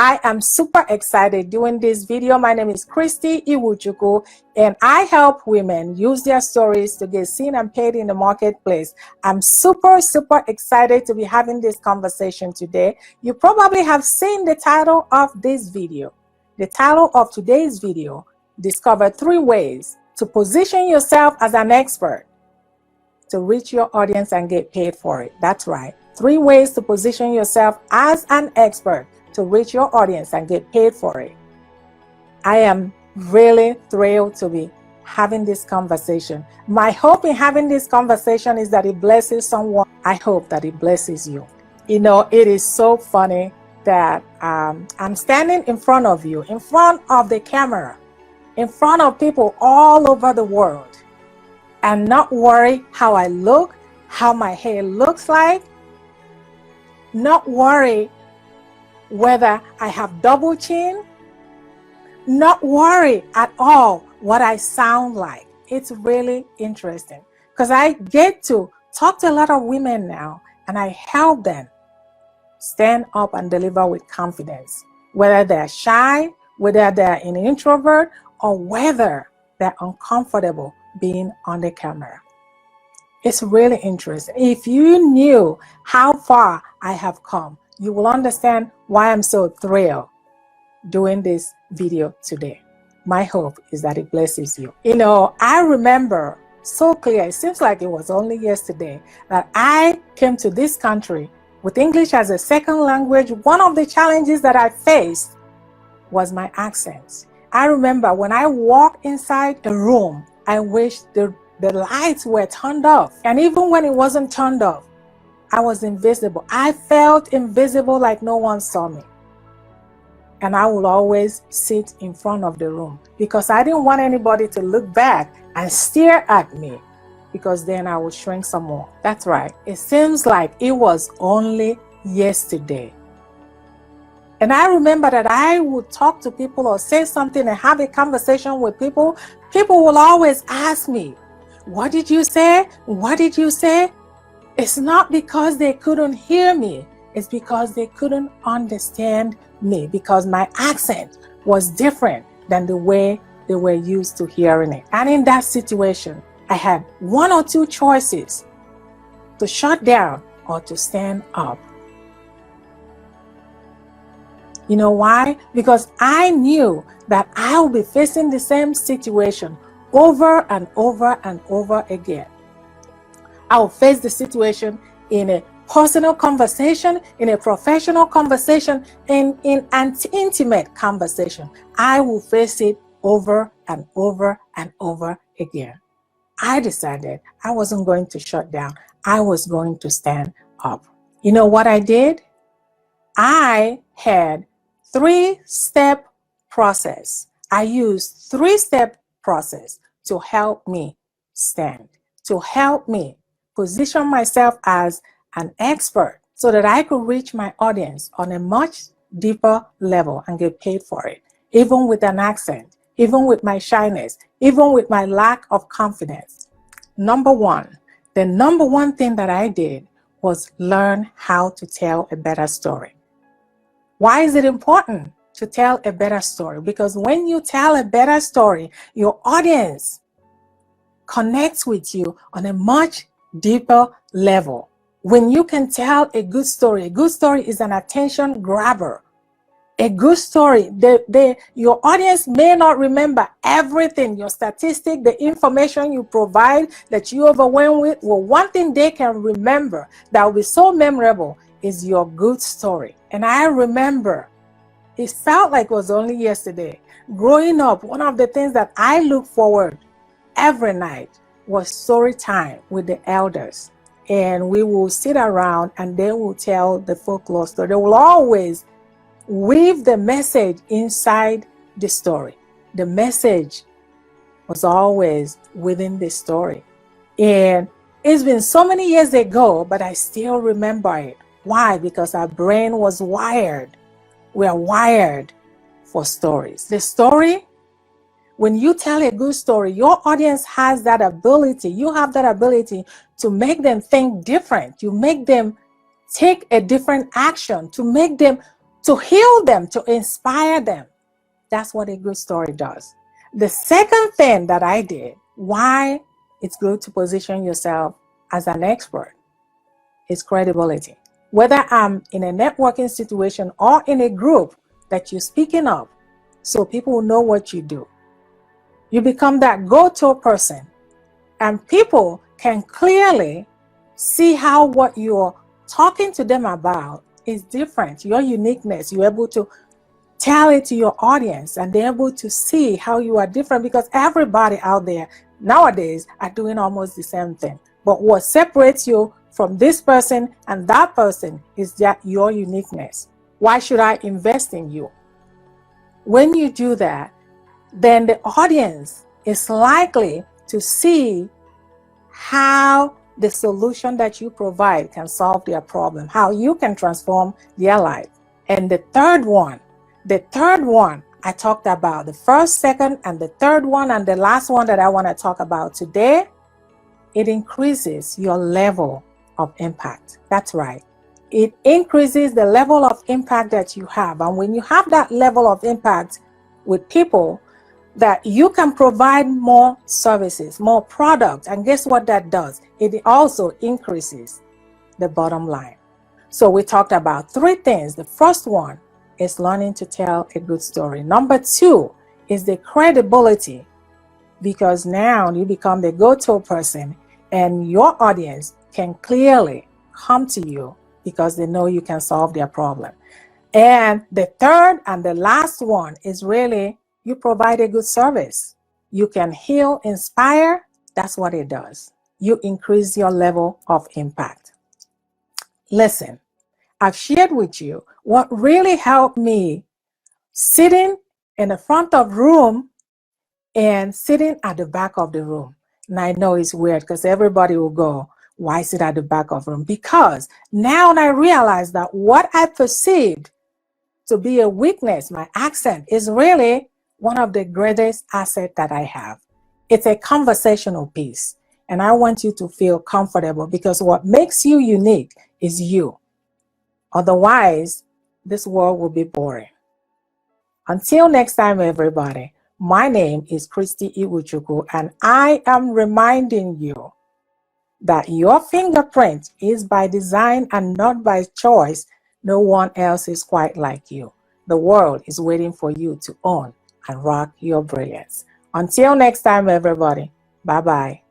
I am super excited doing this video. My name is Christy Iwuchukwu, and I help women use their stories to get seen and paid in the marketplace. I'm super excited to be having this conversation today. You probably have seen the title of this video. The title of today's video, Discover 3 ways to position yourself as an expert to reach your audience and get paid for it. That's right. 3 ways to position yourself as an expert to reach your audience and get paid for it. I am really thrilled to be having this conversation. My hope in having this conversation is that it blesses someone. I hope that it blesses you. You know, it is so funny that I'm standing in front of you, in front of the camera, in front of people all over the world, and not worry how I look, how my hair looks like, not worry whether I have double chin, not worry at all what I sound like. It's really interesting because I get to talk to a lot of women now, and I help them stand up and deliver with confidence, whether they're shy, whether they're an introvert, or whether they're uncomfortable being on the camera. It's really interesting. If you knew how far I have come, you will understand why I'm so thrilled doing this video today. My hope is that it blesses you. You know, I remember so clear, it seems like it was only yesterday, that I came to this country with English as a second language. One of the challenges that I faced was my accent. I remember when I walked inside a room, I wished the lights were turned off. And even when it wasn't turned off, I was invisible. I felt invisible, like no one saw me. And I would always sit in front of the room because I didn't want anybody to look back and stare at me, because then I would shrink some more. That's right. It seems like it was only yesterday. And I remember that I would talk to people or say something and have a conversation with people. People will always ask me, "What did you say? What did you say?" It's not because they couldn't hear me. It's because they couldn't understand me, because my accent was different than the way they were used to hearing it. And in that situation, I had 1 or 2 choices: to shut down or to stand up. You know why? Because I knew that I would be facing the same situation over and over and over again. I will face the situation in a personal conversation, in a professional conversation, and in an intimate conversation. I will face it over and over and over again. I decided I wasn't going to shut down. I was going to stand up. You know what I did? I had 3-step process. I used 3-step process to help me stand, to help me position myself as an expert so that I could reach my audience on a much deeper level and get paid for it, even with an accent, even with my shyness, even with my lack of confidence. Number 1, the number 1 thing that I did was learn how to tell a better story. Why is it important to tell a better story? Because when you tell a better story, your audience connects with you on a much deeper level. When you can tell a good story is an attention grabber. A good story, your audience may not remember everything, your statistic, the information you provide that you overwhelm with. Well, one thing they can remember that will be so memorable is your good story. And I remember, it felt like it was only yesterday. Growing up, one of the things that I look forward every night was story time with the elders. And we will sit around and they will tell the folklore story. They will always weave the message inside the story. The message was always within the story. And it's been so many years ago, but I still remember it. Why? Because our brain was wired. We are wired for stories. The story, when you tell a good story, your audience has that ability. You have that ability to make them think different. You make them take a different action, to make them to heal them, to inspire them. That's what a good story does. The second thing that I did, why it's good to position yourself as an expert, is credibility. Whether I'm in a networking situation or in a group that you're speaking of, so people will know what you do. You become that go-to person, and people can clearly see how what you're talking to them about is different, your uniqueness. You're able to tell it to your audience, and they're able to see how you are different, because everybody out there nowadays are doing almost the same thing. But what separates you from this person and that person is that your uniqueness. Why should I invest in you? When you do that, then the audience is likely to see how the solution that you provide can solve their problem, how you can transform their life. And the third one I talked about, the first, second, and the third one, and the last one that I want to talk about today, it increases your level of impact. That's right. It increases the level of impact that you have. And when you have that level of impact with people, that you can provide more services, more products. And guess what that does? It also increases the bottom line. So we talked about three things. The first one is learning to tell a good story. Number two is the credibility, because now you become the go-to person and your audience can clearly come to you because they know you can solve their problem. And the third and the last one is really you provide a good service. You can heal, inspire. That's what it does. You increase your level of impact. Listen, I've shared with you what really helped me sitting in the front of room and sitting at the back of the room. And I know it's weird because everybody will go, why sit at the back of the room? Because now I realize that what I perceived to be a weakness, my accent, is really one of the greatest assets that I have. It's a conversational piece. And I want you to feel comfortable, because what makes you unique is you. Otherwise, this world will be boring. Until next time, everybody, my name is Christy Iwuchukwu, and I am reminding you that your fingerprint is by design and not by choice. No one else is quite like you. The world is waiting for you to own and rock your brilliance. Until next time, everybody, bye-bye.